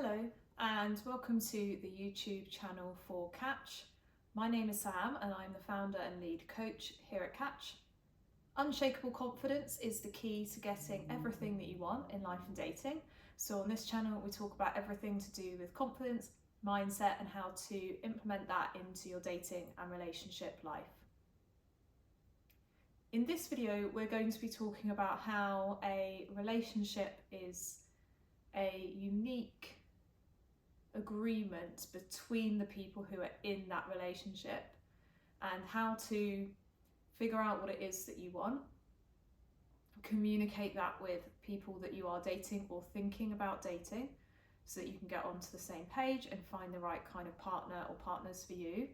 Hello and welcome to the YouTube channel for Catch. My name is Sam and I'm the founder and lead coach here at Catch. Unshakable confidence is the key to getting everything that you want in life and dating. So on this channel we talk about everything to do with confidence, mindset and how to implement that into your dating and relationship life. In this video we're going to be talking about how a relationship is a unique agreement between the people who are in that relationship and how to figure out what it is that you want, communicate that with people that you are dating or thinking about dating so that you can get onto the same page and find the right kind of partner or partners for you.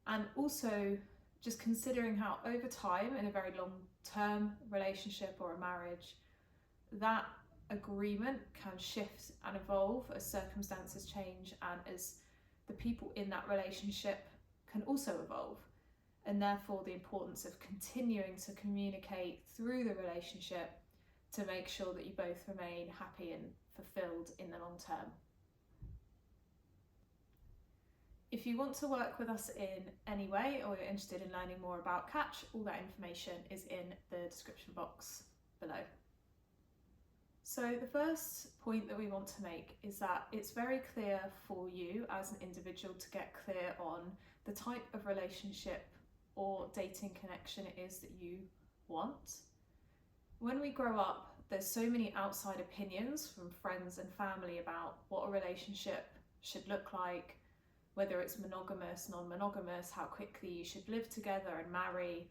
And also just considering how over time in a very long-term relationship or a marriage, that agreement can shift and evolve as circumstances change and as the people in that relationship can also evolve, and therefore the importance of continuing to communicate through the relationship to make sure that you both remain happy and fulfilled in the long term. If you want to work with us in any way or you're interested in learning more about Catch, all that information is in the description box below. So the first point that we want to make is that it's very clear for you as an individual to get clear on the type of relationship or dating connection it is that you want. When we grow up, there's so many outside opinions from friends and family about what a relationship should look like, whether it's monogamous, non-monogamous, how quickly you should live together and marry,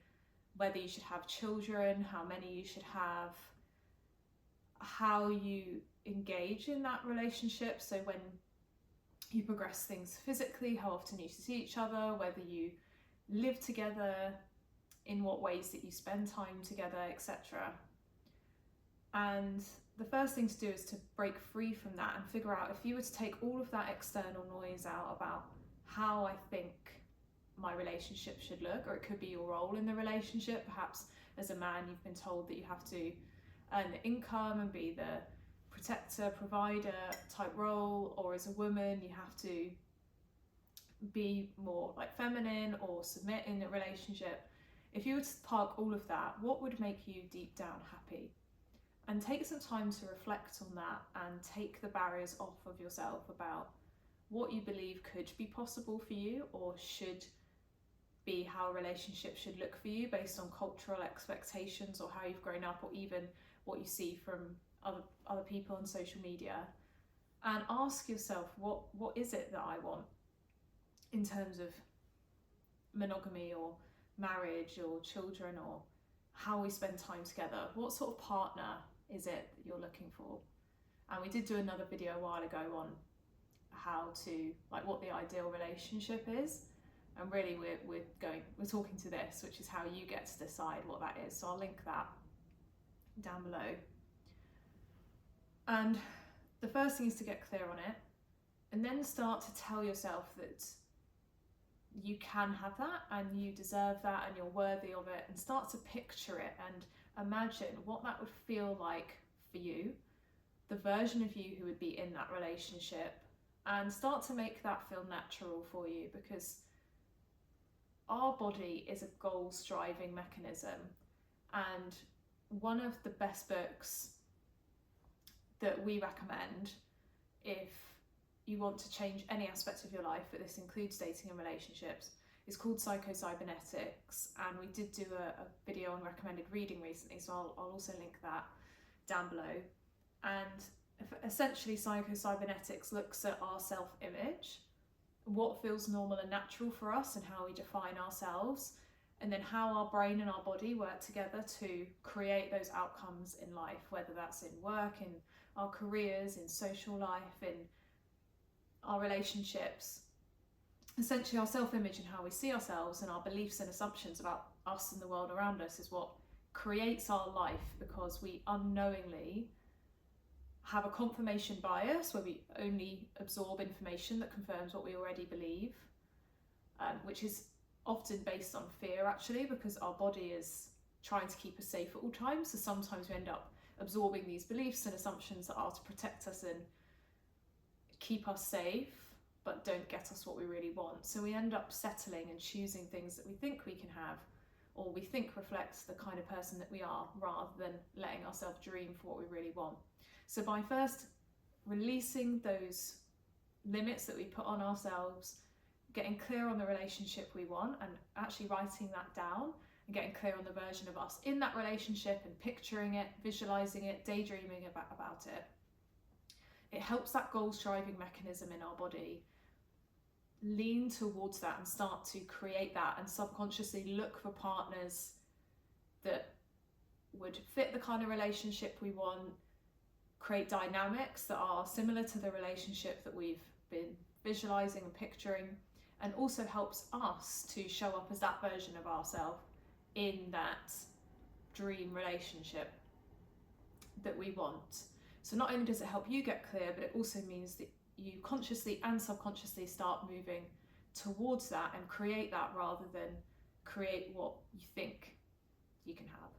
whether you should have children, how many you should have, how you engage in that relationship. So when you progress things physically, how often you see each other, whether you live together, in what ways that you spend time together, etc. And the first thing to do is to break free from that and figure out, if you were to take all of that external noise out about how I think my relationship should look, or it could be your role in the relationship. Perhaps as a man you've been told that you have to earn the income and be the protector, provider type role, or as a woman you have to be more like feminine or submit in a relationship. If you were to park all of that, what would make you deep down happy? And take some time to reflect on that and take the barriers off of yourself about what you believe could be possible for you or should be how a relationship should look for you based on cultural expectations or how you've grown up, or even what you see from other people on social media, and ask yourself, what is it that I want in terms of monogamy or marriage or children or how we spend time together? What sort of partner is it that you're looking for? And we did do another video a while ago on how to, like, what the ideal relationship is, and really we're talking to this, which is how you get to decide what that is. So I'll link that down below. And the first thing is to get clear on it, and then start to tell yourself that you can have that and you deserve that and you're worthy of it, and start to picture it and imagine what that would feel like for you, the version of you who would be in that relationship, and start to make that feel natural for you, because our body is a goal-striving mechanism. And one of the best books that we recommend if you want to change any aspect of your life, but this includes dating and relationships, is called Cybernetics, and we did do a video on recommended reading recently, so I'll also link that down below. And essentially Cybernetics looks at our self-image, what feels normal and natural for us and how we define ourselves, and then how our brain and our body work together to create those outcomes in life, whether that's in work, in our careers, in social life, in our relationships. Essentially our self-image and how we see ourselves and our beliefs and assumptions about us and the world around us is what creates our life, because we unknowingly have a confirmation bias where we only absorb information that confirms what we already believe, which is often based on fear actually, because our body is trying to keep us safe at all times. So sometimes we end up absorbing these beliefs and assumptions that are to protect us and keep us safe but don't get us what we really want. So we end up settling and choosing things that we think we can have, or we think reflects the kind of person that we are, rather than letting ourselves dream for what we really want. So by first releasing those limits that we put on ourselves, getting clear on the relationship we want and actually writing that down and getting clear on the version of us in that relationship and picturing it, visualizing it, daydreaming about it, it helps that goals-driving mechanism in our body lean towards that and start to create that, and subconsciously look for partners that would fit the kind of relationship we want, create dynamics that are similar to the relationship that we've been visualizing and picturing, and also helps us to show up as that version of ourselves in that dream relationship that we want. So not only does it help you get clear, but it also means that you consciously and subconsciously start moving towards that and create that, rather than create what you think you can have.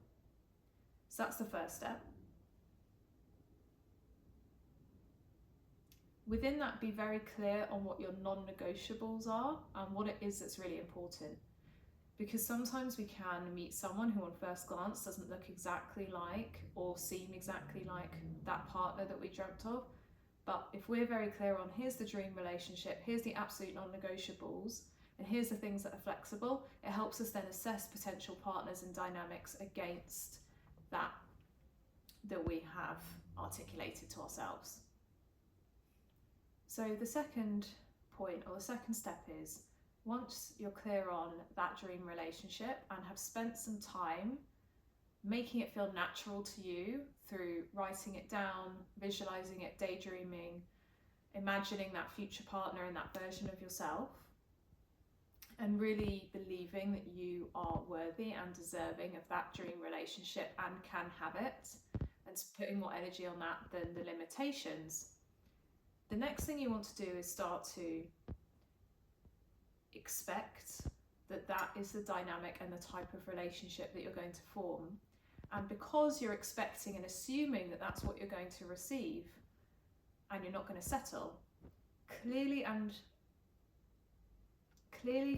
So that's the first step. Within that, be very clear on what your non-negotiables are and what it is that's really important. Because sometimes we can meet someone who on first glance doesn't look exactly like or seem exactly like that partner that we dreamt of. But if we're very clear on, here's the dream relationship, here's the absolute non-negotiables, and here's the things that are flexible, it helps us then assess potential partners and dynamics against that we have articulated to ourselves. So the second point, or the second step, is once you're clear on that dream relationship and have spent some time making it feel natural to you through writing it down, visualizing it, daydreaming, imagining that future partner and that version of yourself, and really believing that you are worthy and deserving of that dream relationship and can have it, and putting more energy on that than the limitations, the next thing you want to do is start to expect that that is the dynamic and the type of relationship that you're going to form. And because you're expecting and assuming that that's what you're going to receive, and you're not going to settle, clearly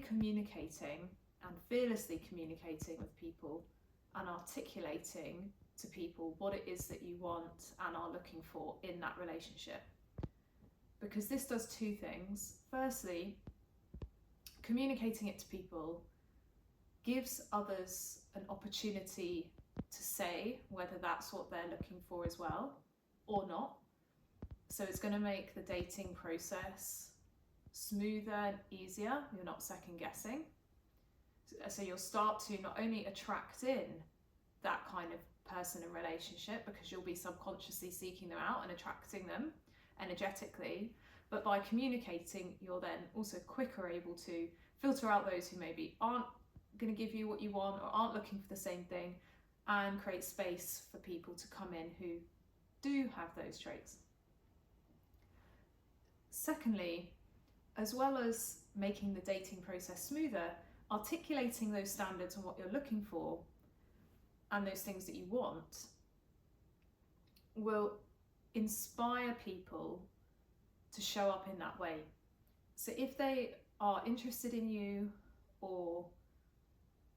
communicating and fearlessly communicating with people and articulating to people what it is that you want and are looking for in that relationship. Because this does two things. Firstly, communicating it to people gives others an opportunity to say whether that's what they're looking for as well or not. So it's going to make the dating process smoother and easier. You're not second guessing. So you'll start to not only attract in that kind of person and relationship, because you'll be subconsciously seeking them out and attracting them energetically, but by communicating, you're then also quicker able to filter out those who maybe aren't going to give you what you want or aren't looking for the same thing, and create space for people to come in who do have those traits. Secondly, as well as making the dating process smoother, articulating those standards and what you're looking for and those things that you want will inspire people to show up in that way. So if they are interested in you or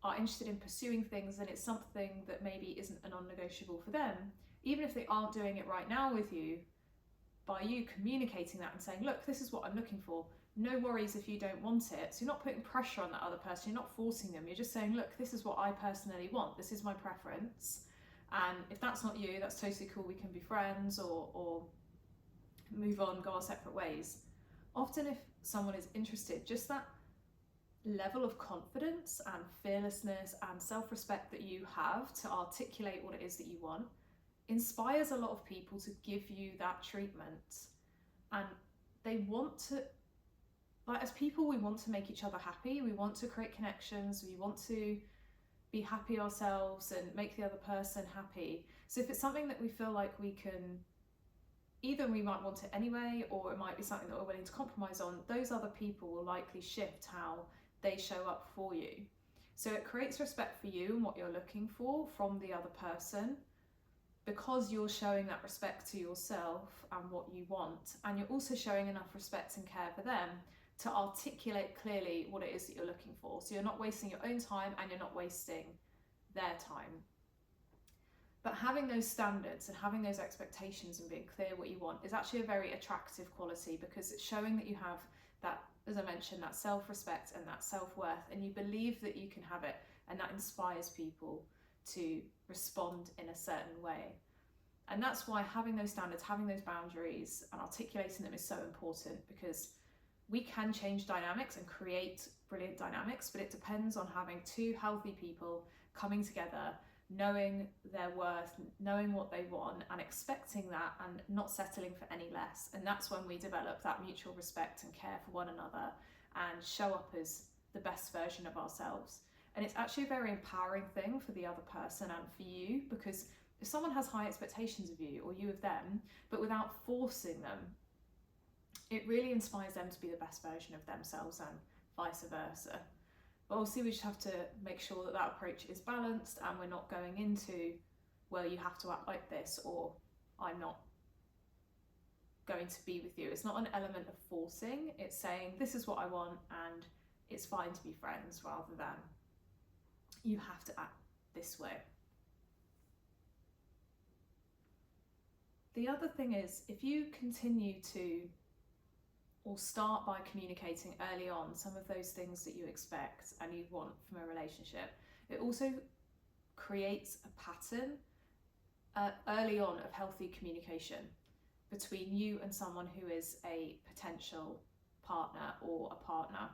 are interested in pursuing things, and it's something that maybe isn't a non-negotiable for them, even if they aren't doing it right now with you, by you communicating that and saying, look, this is what I'm looking for, no worries if you don't want it. So you're not putting pressure on that other person, you're not forcing them, you're just saying, look, this is what I personally want, this is my preference, and if that's not you, that's totally cool, we can be friends or move on, go our separate ways. Often if someone is interested, just that level of confidence and fearlessness and self-respect that you have to articulate what it is that you want inspires a lot of people to give you that treatment. And they want to, like, as people, we want to make each other happy, we want to create connections, we want to be happy ourselves and make the other person happy. So if it's something that we feel like we can, either we might want it anyway, or it might be something that we're willing to compromise on, those other people will likely shift how they show up for you. So it creates respect for you and what you're looking for from the other person, because you're showing that respect to yourself and what you want, and you're also showing enough respect and care for them to articulate clearly what it is that you're looking for. So you're not wasting your own time and you're not wasting their time. But having those standards and having those expectations and being clear what you want is actually a very attractive quality, because it's showing that you have that, as I mentioned, that self-respect and that self-worth, and you believe that you can have it, and that inspires people to respond in a certain way. And that's why having those standards, having those boundaries and articulating them is so important, because we can change dynamics and create brilliant dynamics, but it depends on having two healthy people coming together, knowing their worth, knowing what they want and expecting that and not settling for any less. And that's when we develop that mutual respect and care for one another and show up as the best version of ourselves. And it's actually a very empowering thing for the other person and for you, because if someone has high expectations of you or you of them, but without forcing them, it really inspires them to be the best version of themselves and vice versa. But obviously we just have to make sure that that approach is balanced and we're not going into, well, you have to act like this, or I'm not going to be with you. It's not an element of forcing, it's saying this is what I want and it's fine to be friends, rather than you have to act this way. The other thing is, if you continue to, or start by communicating early on some of those things that you expect and you want from a relationship, it also creates a pattern early on of healthy communication between you and someone who is a potential partner or a partner.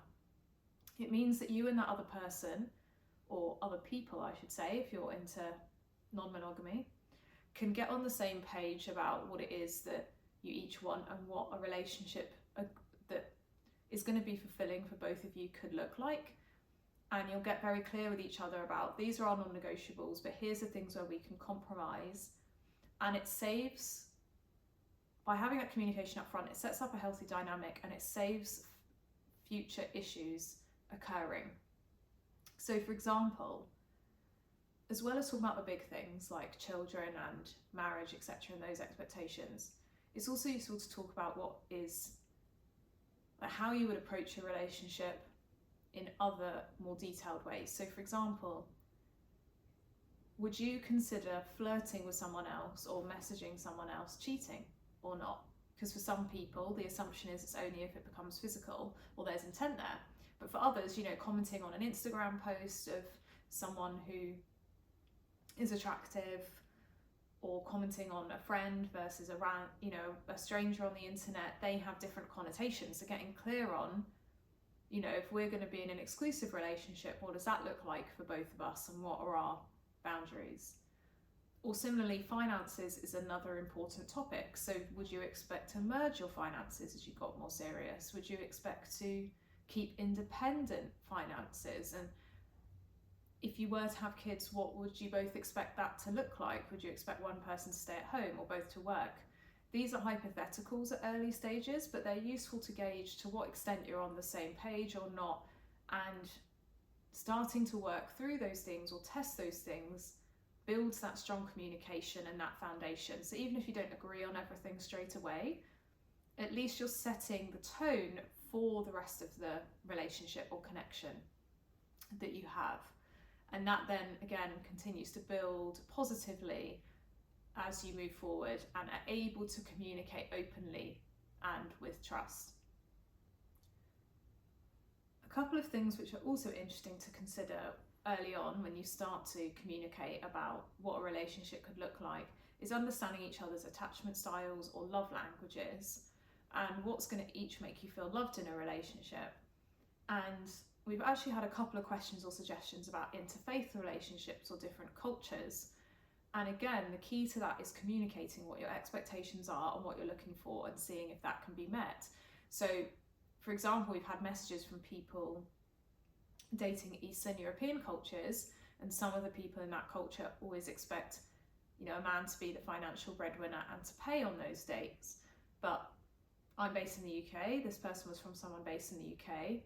It means that you and that other person, or other people I should say, if you're into non-monogamy, can get on the same page about what it is that you each want and what a relationship that is going to be fulfilling for both of you could look like. And you'll get very clear with each other about, these are our non-negotiables, but here's the things where we can compromise. And it saves, by having that communication up front, it sets up a healthy dynamic and it saves future issues occurring. So for example, as well as talking about the big things like children and marriage, etc., and those expectations, it's also useful to talk about what is, like, how you would approach a relationship in other more detailed ways. So for example, would you consider flirting with someone else or messaging someone else cheating or not? Because for some people the assumption is it's only if it becomes physical or there's intent there. But for others, you know, commenting on an Instagram post of someone who is attractive, or commenting on a friend versus a stranger on the internet, they have different connotations. So getting clear on, you know, if we're going to be in an exclusive relationship, what does that look like for both of us and what are our boundaries? Or similarly, finances is another important topic. So would you expect to merge your finances as you got more serious? Would you expect to keep independent finances? And if you were to have kids, what would you both expect that to look like? Would you expect one person to stay at home or both to work? These are hypotheticals at early stages, but they're useful to gauge to what extent you're on the same page or not, and starting to work through those things or test those things builds that strong communication and that foundation. So even if you don't agree on everything straight away, at least you're setting the tone for the rest of the relationship or connection that you have. And that then again continues to build positively as you move forward and are able to communicate openly and with trust. A couple of things which are also interesting to consider early on when you start to communicate about what a relationship could look like is understanding each other's attachment styles or love languages and what's going to each make you feel loved in a relationship. And we've actually had a couple of questions or suggestions about interfaith relationships or different cultures. And again, the key to that is communicating what your expectations are and what you're looking for and seeing if that can be met. So, for example, we've had messages from people dating Eastern European cultures, and some of the people in that culture always expect, you know, a man to be the financial breadwinner and to pay on those dates. But I'm based in the UK, this person was from someone based in the UK.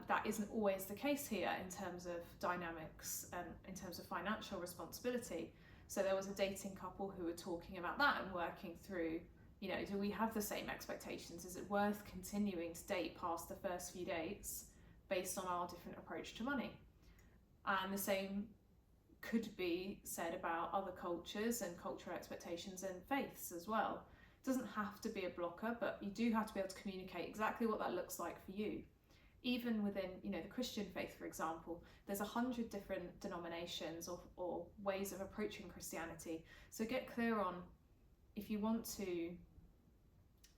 That isn't always the case here in terms of dynamics and in terms of financial responsibility. So there was a dating couple who were talking about that and working through, you know, do we have the same expectations? Is it worth continuing to date past the first few dates based on our different approach to money? And the same could be said about other cultures and cultural expectations and faiths as well. It doesn't have to be a blocker, but you do have to be able to communicate exactly what that looks like for you. Even within, you know, the Christian faith, for example, there's 100 different denominations or ways of approaching Christianity. So get clear on, if you want to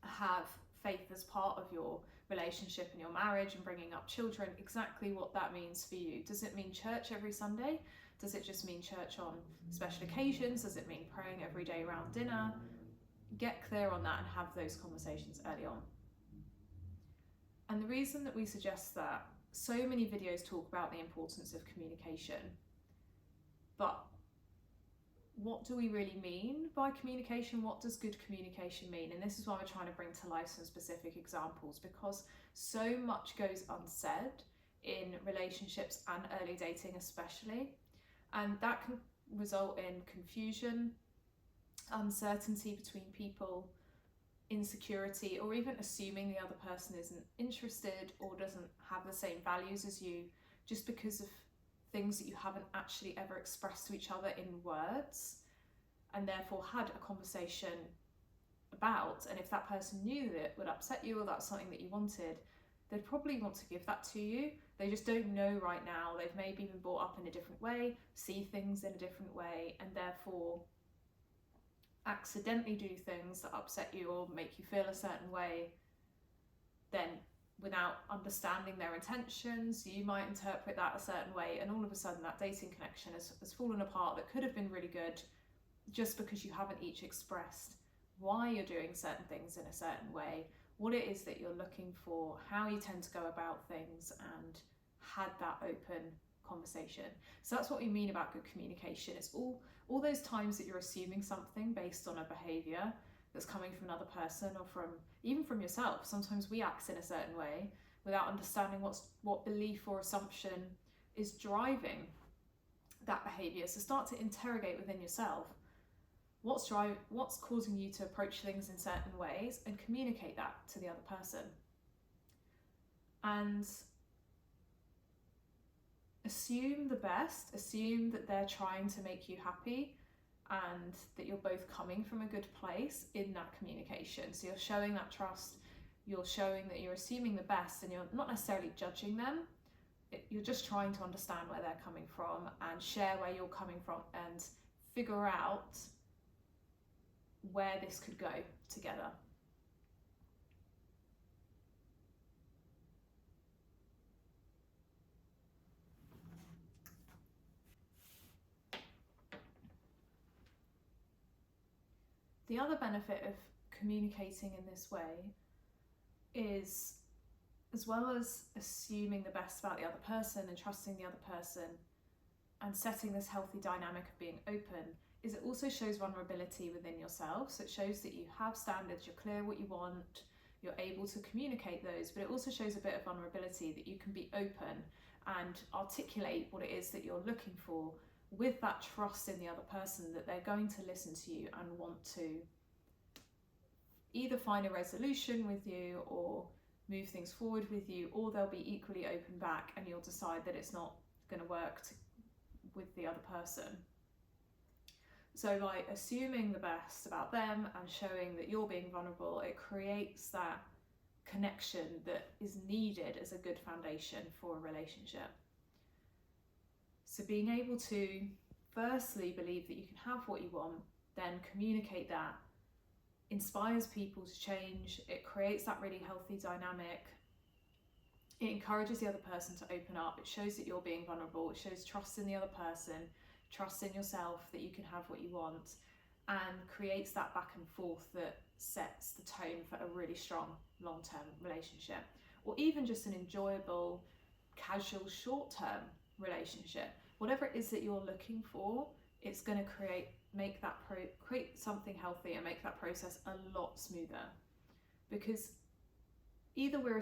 have faith as part of your relationship and your marriage and bringing up children, exactly what that means for you. Does it mean church every Sunday? Does it just mean church on special occasions? Does it mean praying every day around dinner? Get clear on that and have those conversations early on. And the reason that we suggest that, so many videos talk about the importance of communication, but what do we really mean by communication? What does good communication mean? And this is why we're trying to bring to life some specific examples, because so much goes unsaid in relationships and early dating especially, and that can result in confusion, uncertainty between people, insecurity, or even assuming the other person isn't interested or doesn't have the same values as you, just because of things that you haven't actually ever expressed to each other in words and therefore had a conversation about. And if that person knew that it would upset you or that's something that you wanted, they'd probably want to give that to you. They just don't know right now. They've maybe been brought up in a different way, see things in a different way, and therefore accidentally do things that upset you or make you feel a certain way. Then without understanding their intentions, you might interpret that a certain way, and all of a sudden that dating connection has fallen apart that could have been really good, just because you haven't each expressed why you're doing certain things in a certain way, what it is that you're looking for, how you tend to go about things, and had that open conversation. So that's what we mean about good communication. It's all those times that you're assuming something based on a behavior that's coming from another person or even from yourself. Sometimes we act in a certain way without understanding what belief or assumption is driving that behavior. So start to interrogate within yourself what's causing you to approach things in certain ways, and communicate that to the other person. And assume the best, assume that they're trying to make you happy and that you're both coming from a good place in that communication. So you're showing that trust, you're showing that you're assuming the best, and you're not necessarily judging them. You're just trying to understand where they're coming from and share where you're coming from and figure out where this could go together. The other benefit of communicating in this way is, as well as assuming the best about the other person and trusting the other person and setting this healthy dynamic of being open, is it also shows vulnerability within yourself. So it shows that you have standards, you're clear what you want, you're able to communicate those, but it also shows a bit of vulnerability, that you can be open and articulate what it is that you're looking for, with that trust in the other person that they're going to listen to you and want to either find a resolution with you or move things forward with you, or they'll be equally open back and you'll decide that it's not going to work with the other person. So by assuming the best about them and showing that you're being vulnerable, it creates that connection that is needed as a good foundation for a relationship. So being able to firstly believe that you can have what you want, then communicate that, inspires people to change. It creates that really healthy dynamic. It encourages the other person to open up. It shows that you're being vulnerable. It shows trust in the other person, trust in yourself that you can have what you want, and creates that back and forth that sets the tone for a really strong long-term relationship, or even just an enjoyable, casual, short-term relationship. Whatever it is that you're looking for, it's going to create something healthy and make that process a lot smoother. Because if we're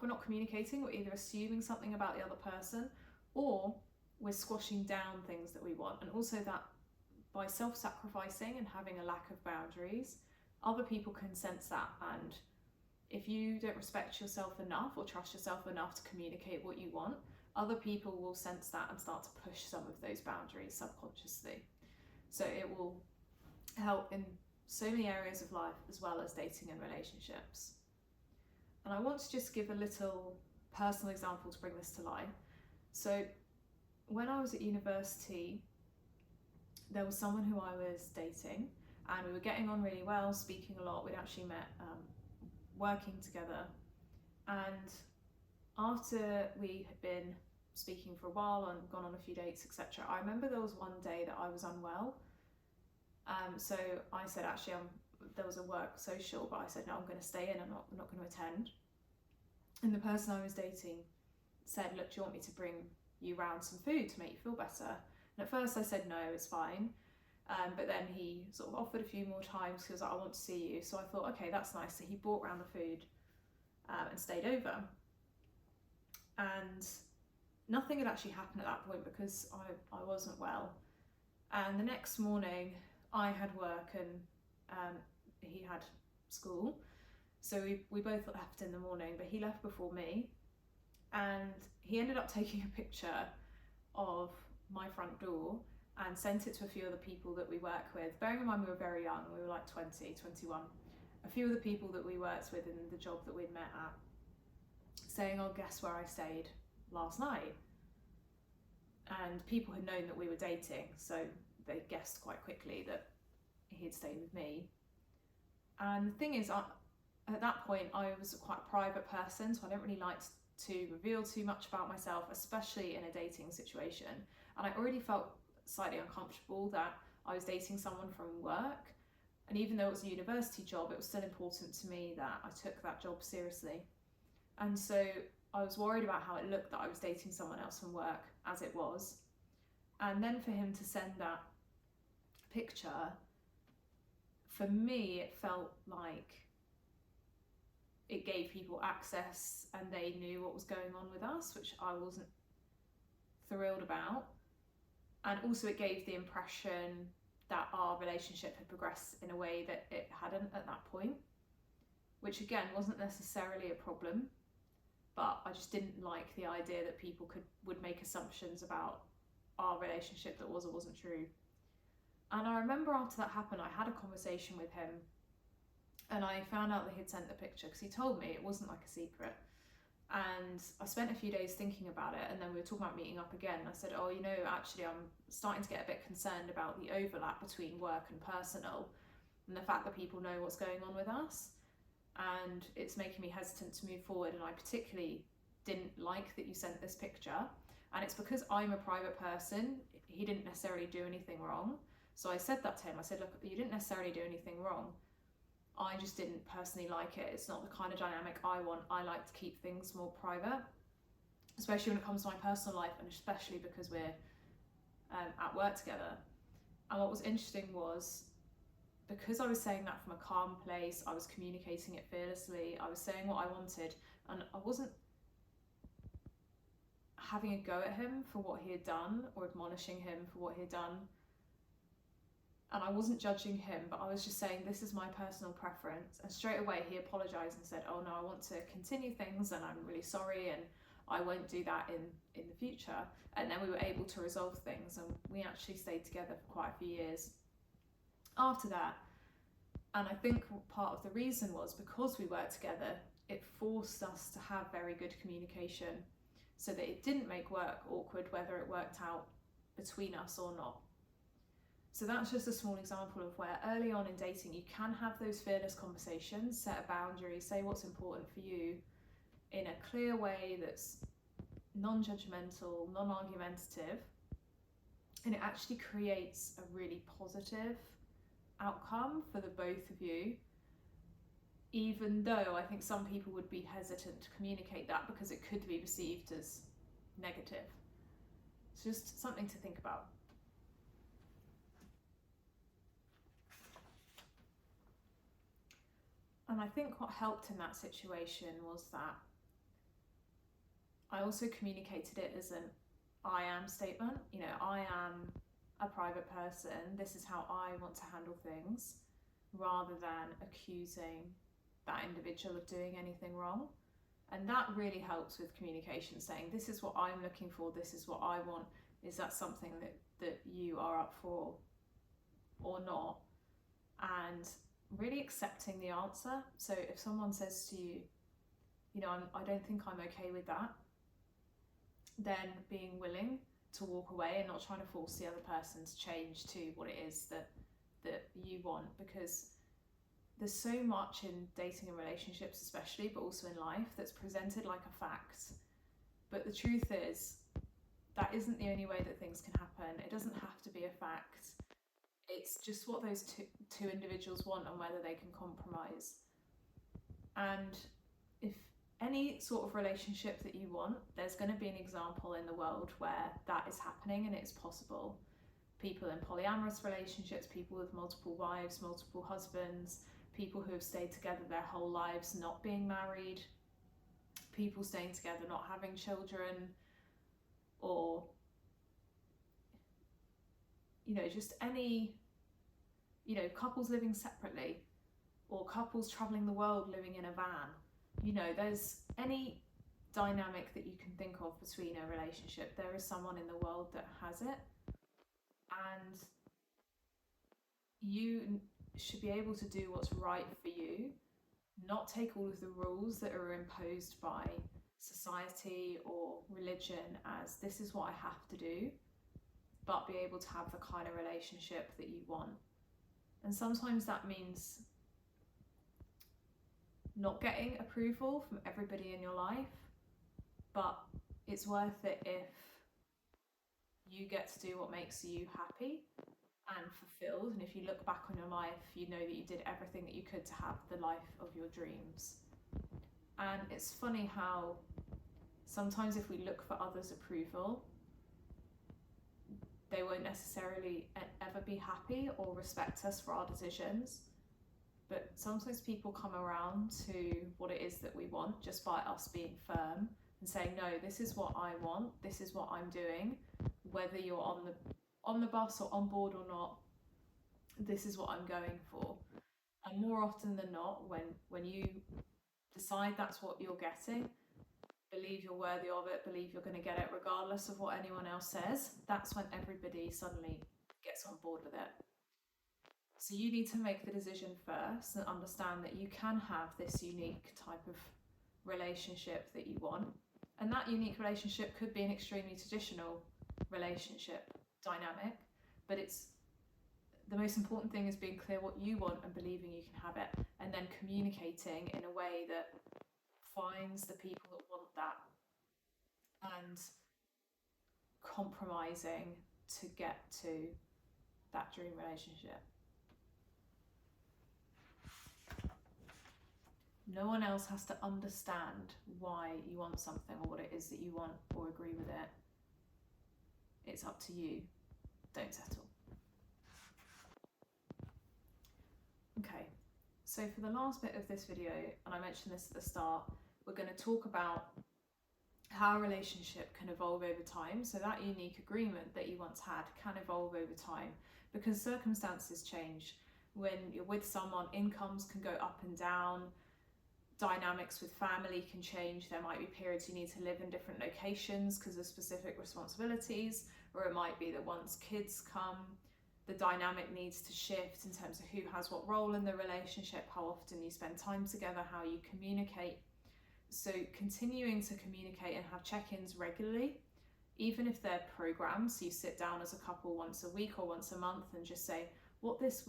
not communicating, we're either assuming something about the other person, or we're squashing down things that we want. And also that by self-sacrificing and having a lack of boundaries, other people can sense that, and if you don't respect yourself enough or trust yourself enough to communicate what you want, other people will sense that and start to push some of those boundaries subconsciously. So it will help in so many areas of life, as well as dating and relationships. And I want to just give a little personal example to bring this to life. So when I was at university, there was someone who I was dating, and we were getting on really well, speaking a lot. We'd actually met working together, and after we had been speaking for a while and gone on a few dates, etc., I remember there was one day that I was unwell. So I said, actually, there was a work social, but I said, no, I'm going to stay in, I'm not going to attend. And the person I was dating said, look, do you want me to bring you round some food to make you feel better? And at first I said, no, it's fine. But then he sort of offered a few more times. He was like, I want to see you. So I thought, okay, that's nice. So he brought round the food and stayed over. And nothing had actually happened at that point because I wasn't well. And the next morning I had work and he had school. So we both left in the morning, but he left before me. And he ended up taking a picture of my front door and sent it to a few other people that we work with. Bearing in mind we were very young, we were like 20, 21. A few of the people that we worked with in the job that we'd met at, saying, oh, guess where I stayed last night? And people had known that we were dating, so they guessed quite quickly that he'd stayed with me. And the thing is, at that point I was quite a private person, so I don't really like to reveal too much about myself, especially in a dating situation. And I already felt slightly uncomfortable that I was dating someone from work, and even though it was a university job, it was still important to me that I took that job seriously. And so I was worried about how it looked that I was dating someone else from work, as it was. And then for him to send that picture, for me it felt like it gave people access and they knew what was going on with us, which I wasn't thrilled about. And also it gave the impression that our relationship had progressed in a way that it hadn't at that point, which again wasn't necessarily a problem, but I just didn't like the idea that people would make assumptions about our relationship that was or wasn't true. And I remember after that happened, I had a conversation with him, and I found out that he'd sent the picture because he told me it wasn't like a secret. And I spent a few days thinking about it, and then we were talking about meeting up again. I said, oh, actually I'm starting to get a bit concerned about the overlap between work and personal, and the fact that people know what's going on with us, and it's making me hesitant to move forward. And I particularly didn't like that you sent this picture, and it's because I'm a private person. He didn't necessarily do anything wrong. So I said that to him. I said, look, you didn't necessarily do anything wrong. I just didn't personally like it. It's not the kind of dynamic I want. I like to keep things more private, especially when it comes to my personal life, and especially because we're at work together. And what was interesting was, because I was saying that from a calm place, I was communicating it fearlessly, I was saying what I wanted, and I wasn't having a go at him for what he had done or admonishing him for what he had done. And I wasn't judging him, but I was just saying, this is my personal preference. And straight away he apologised and said, oh no, I want to continue things and I'm really sorry and I won't do that in the future. And then we were able to resolve things, and we actually stayed together for quite a few years after that. And I think part of the reason was because we worked together, it forced us to have very good communication so that it didn't make work awkward, whether it worked out between us or not. So that's just a small example of where early on in dating you can have those fearless conversations, set a boundary, say what's important for you in a clear way that's non-judgmental, non-argumentative, and it actually creates a really positive outcome for the both of you, even though I think some people would be hesitant to communicate that because it could be perceived as negative. It's just something to think about. And I think what helped in that situation was that I also communicated it as an I am statement. I am a private person, this is how I want to handle things, rather than accusing that individual of doing anything wrong. And that really helps with communication, saying, this is what I'm looking for, this is what I want. Is that something that you are up for or not? And really accepting the answer. So if someone says to you, I don't think I'm okay with that, then being willing to walk away and not trying to force the other person to change to what it is that you want, because there's so much in dating and relationships especially, but also in life, that's presented like a fact. But the truth is, that isn't the only way that things can happen. It doesn't have to be a fact. It's just what those two individuals want and whether they can compromise. And if any sort of relationship that you want, there's going to be an example in the world where that is happening and it's possible. People in polyamorous relationships, people with multiple wives, multiple husbands, people who have stayed together their whole lives not being married, people staying together not having children, or just any couples living separately, or couples traveling the world living in a van. There's any dynamic that you can think of between a relationship, there is someone in the world that has it, and you should be able to do what's right for you, not take all of the rules that are imposed by society or religion as this is what I have to do, but be able to have the kind of relationship that you want. And sometimes that means not getting approval from everybody in your life, but it's worth it if you get to do what makes you happy and fulfilled. And if you look back on your life, you know that you did everything that you could to have the life of your dreams. And it's funny how sometimes if we look for others' approval, they won't necessarily ever be happy or respect us for our decisions. But sometimes people come around to what it is that we want just by us being firm and saying, no, this is what I want, this is what I'm doing, whether you're on the bus or on board or not, this is what I'm going for. And more often than not, when you decide that's what you're getting, believe you're worthy of it, believe you're going to get it regardless of what anyone else says, that's when everybody suddenly gets on board with it. So you need to make the decision first and understand that you can have this unique type of relationship that you want. And that unique relationship could be an extremely traditional relationship dynamic, but it's the most important thing is being clear what you want and believing you can have it, and then communicating in a way that finds the people that want that and compromising to get to that dream relationship. No one else has to understand why you want something or what it is that you want or agree with it. It's up to you. Don't settle. Okay, so for the last bit of this video, and I mentioned this at the start, we're going to talk about how a relationship can evolve over time. So that unique agreement that you once had can evolve over time because circumstances change. When you're with someone, incomes can go up and down, dynamics with family can change. There might be periods you need to live in different locations because of specific responsibilities, or it might be that once kids come, the dynamic needs to shift in terms of who has what role in the relationship, how often you spend time together, how you communicate. So continuing to communicate and have check-ins regularly, even if they're programmed, so you sit down as a couple once a week or once a month and just say, what this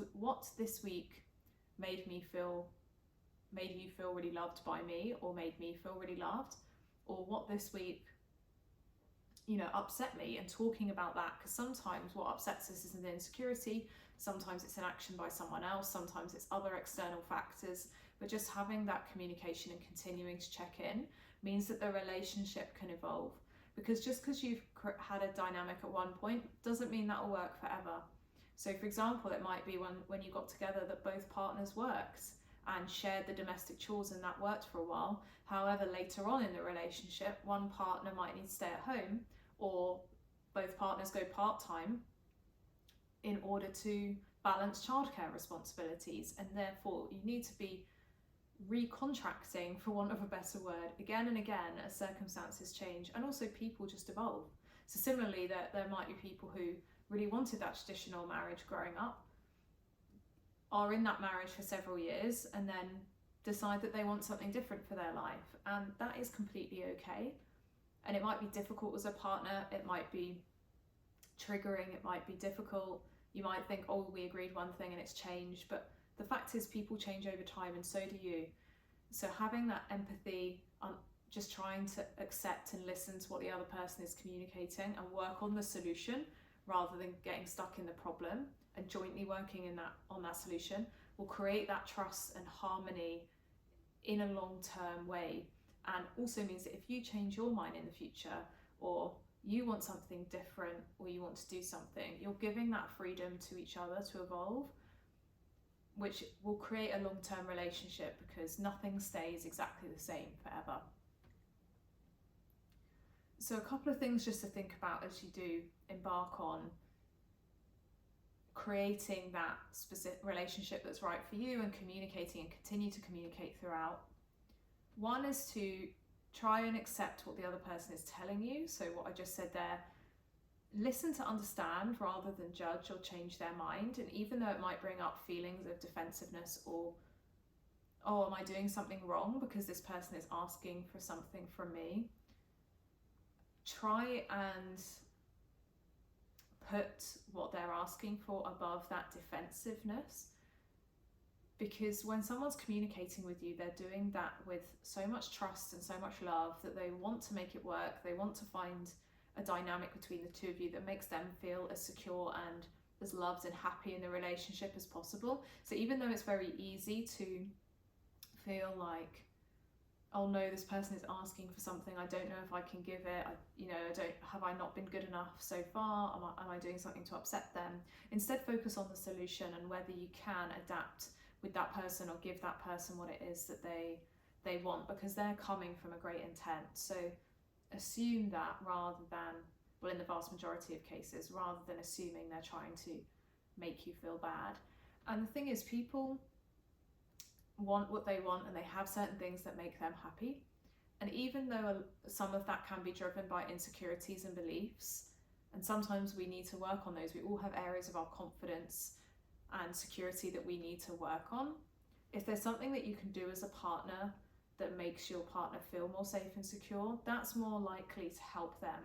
week made you feel really loved by me, or made me feel really loved, or what this week upset me, and talking about that, because sometimes what upsets us is an insecurity, sometimes it's an action by someone else, sometimes it's other external factors, but just having that communication and continuing to check in means that the relationship can evolve, because just because you've had a dynamic at one point doesn't mean that will work forever. So for example, it might be when you got together that both partners worked and shared the domestic chores, and that worked for a while. However, later on in the relationship, one partner might need to stay at home, or both partners go part-time, in order to balance childcare responsibilities, and therefore you need to be recontracting, for want of a better word, again and again as circumstances change, and also people just evolve. So similarly, there might be people who really wanted that traditional marriage growing up, are in that marriage for several years, and then decide that they want something different for their life, and that is completely okay. And it might be difficult as a partner, it might be triggering, it might be difficult. You might think, oh, we agreed one thing and it's changed, but the fact is people change over time, and so do you. So having that empathy, just trying to accept and listen to what the other person is communicating and work on the solution rather than getting stuck in the problem, and jointly working on that solution, will create that trust and harmony in a long-term way. And also means that if you change your mind in the future, or you want something different, or you want to do something, you're giving that freedom to each other to evolve, which will create a long-term relationship, because nothing stays exactly the same forever. So a couple of things just to think about as you do embark on creating that specific relationship that's right for you, and communicating and continue to communicate throughout. One is to try and accept what the other person is telling you. So what I just said there, listen to understand rather than judge or change their mind. And even though it might bring up feelings of defensiveness, or, oh, am I doing something wrong because this person is asking for something from me, try and put what they're asking for above that defensiveness. Because when someone's communicating with you, they're doing that with so much trust and so much love that they want to make it work. They want to find a dynamic between the two of you that makes them feel as secure and as loved and happy in the relationship as possible. So even though it's very easy to feel like, oh no, this person is asking for something, I don't know if I can give it, have I not been good enough so far, am I doing something to upset them? Instead, focus on the solution and whether you can adapt with that person, or give that person what it is that they want, because they're coming from a great intent. So assume that, rather than, well, in the vast majority of cases, rather than assuming they're trying to make you feel bad. And the thing is, people want what they want, and they have certain things that make them happy. And even though some of that can be driven by insecurities and beliefs, and sometimes we need to work on those, we all have areas of our confidence and security that we need to work on. If there's something that you can do as a partner that makes your partner feel more safe and secure, that's more likely to help them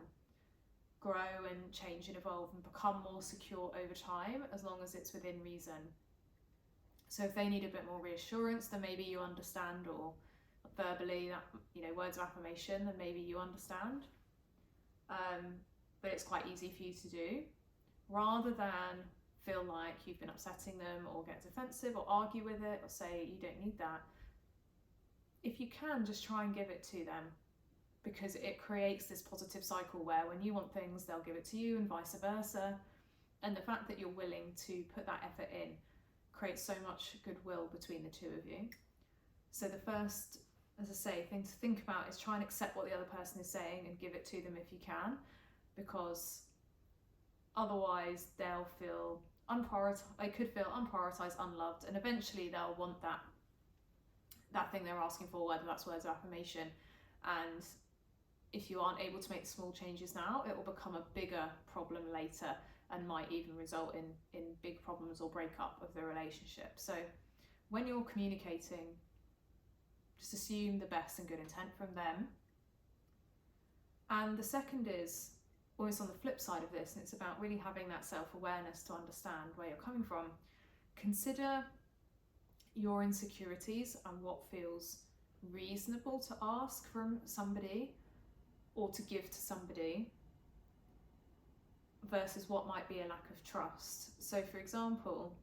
grow and change and evolve and become more secure over time, as long as it's within reason. So if they need a bit more reassurance, then maybe you understand, or verbally, words of affirmation, then maybe you understand. But it's quite easy for you to do, rather than feel like you've been upsetting them, or get defensive, or argue with it, or say you don't need that. If you can, just try and give it to them, because it creates this positive cycle where when you want things, they'll give it to you, and vice versa. And the fact that you're willing to put that effort in creates so much goodwill between the two of you. So the first, as I say, thing to think about is try and accept what the other person is saying and give it to them if you can, because otherwise they'll feel they could feel unprioritized, unloved, and eventually they'll want that thing they're asking for, whether that's words of affirmation. And if you aren't able to make small changes now, it will become a bigger problem later, and might even result in big problems or breakup of the relationship. So when you're communicating, just assume the best and good intent from them. And the second is always on the flip side of this, and it's about really having that self-awareness to understand where you're coming from. Consider your insecurities and what feels reasonable to ask from somebody or to give to somebody, versus what might be a lack of trust. So for example,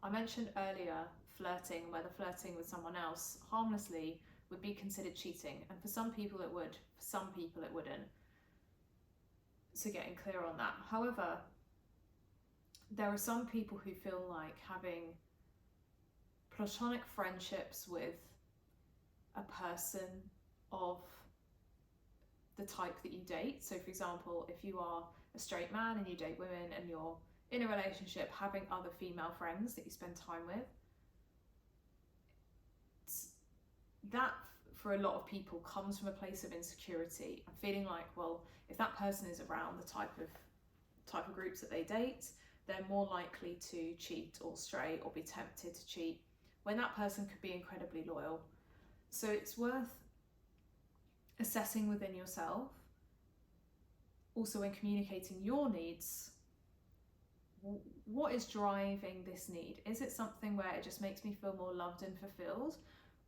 I mentioned earlier flirting, whether flirting with someone else harmlessly would be considered cheating, and for some people it would, for some people it wouldn't. So getting clear on that. However, there are some people who feel like having platonic friendships with a person of the type that you date. So for example, if you are a straight man and you date women and you're in a relationship, having other female friends that you spend time with, that for a lot of people comes from a place of insecurity and feeling like, well, if that person is around the type of groups that they date, they're more likely to cheat or stray or be tempted to cheat, when that person could be incredibly loyal. So it's worth assessing within yourself, also when communicating your needs, what is driving this need? Is it something where it just makes me feel more loved and fulfilled?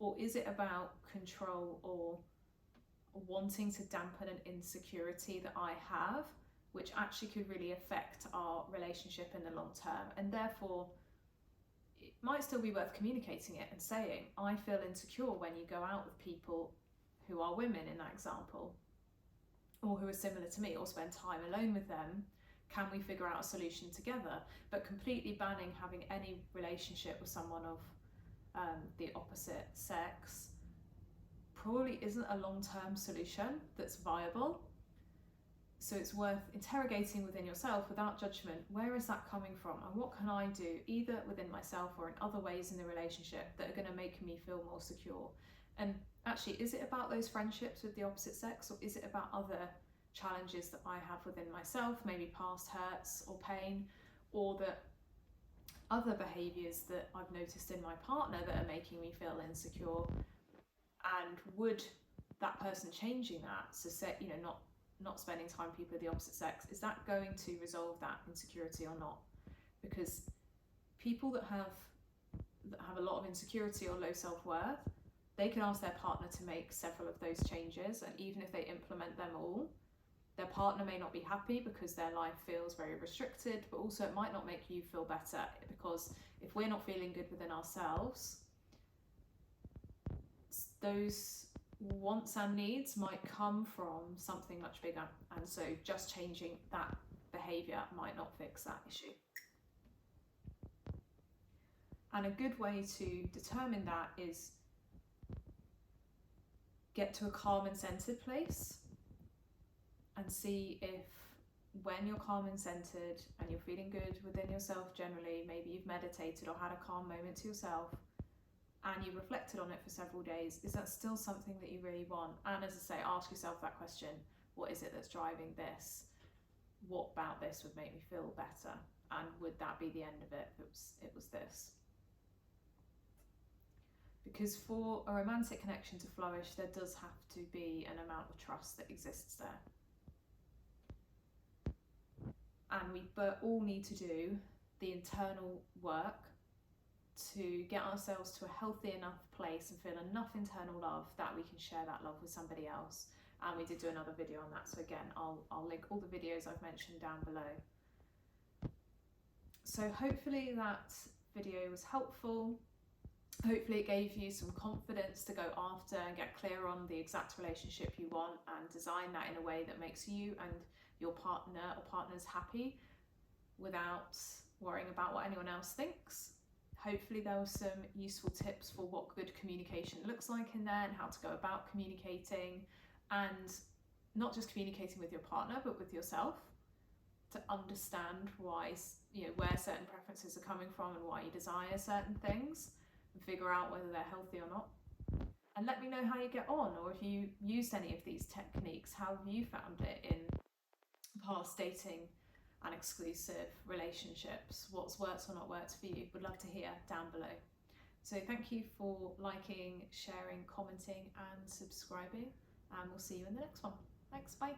Or is it about control or wanting to dampen an insecurity that I have, which actually could really affect our relationship in the long term? And therefore, it might still be worth communicating it and saying, I feel insecure when you go out with people who are women in that example, or who are similar to me, or spend time alone with them. Can we figure out a solution together? But completely banning having any relationship with someone of the opposite sex probably isn't a long-term solution that's viable. So it's worth interrogating within yourself without judgment, where is that coming from, and what can I do either within myself or in other ways in the relationship that are going to make me feel more secure? And actually, is it about those friendships with the opposite sex, or is it about other challenges that I have within myself, maybe past hurts or pain, or that other behaviours that I've noticed in my partner that are making me feel insecure? And would that person changing that, so say, not spending time with people of the opposite sex, is that going to resolve that insecurity or not? Because people that have a lot of insecurity or low self-worth, they can ask their partner to make several of those changes, and even if they implement them all, their partner may not be happy because their life feels very restricted, but also it might not make you feel better, because if we're not feeling good within ourselves, those wants and needs might come from something much bigger, and so just changing that behaviour might not fix that issue. And a good way to determine that is get to a calm and centered place and see if, when you're calm and centered and you're feeling good within yourself generally, maybe you've meditated or had a calm moment to yourself and you reflected on it for several days, is that still something that you really want? And as I say, ask yourself that question: what is it that's driving this? What about this would make me feel better? And would that be the end of it if it was this? Because for a romantic connection to flourish, there does have to be an amount of trust that exists there. And we all need to do the internal work to get ourselves to a healthy enough place and feel enough internal love that we can share that love with somebody else. And we did do another video on that, so again, I'll link all the videos I've mentioned down below. So hopefully that video was helpful. Hopefully it gave you some confidence to go after and get clear on the exact relationship you want and design that in a way that makes you and your partner or partners happy without worrying about what anyone else thinks. Hopefully there were some useful tips for what good communication looks like in there and how to go about communicating, and not just communicating with your partner but with yourself, to understand why, where certain preferences are coming from and why you desire certain things, and figure out whether they're healthy or not. And let me know how you get on, or if you used any of these techniques, how have you found it in past dating and exclusive relationships? What's worked or not worked for you? Would love to hear down below. So thank you for liking, sharing, commenting and subscribing, and we'll see you in the next one. Thanks, bye.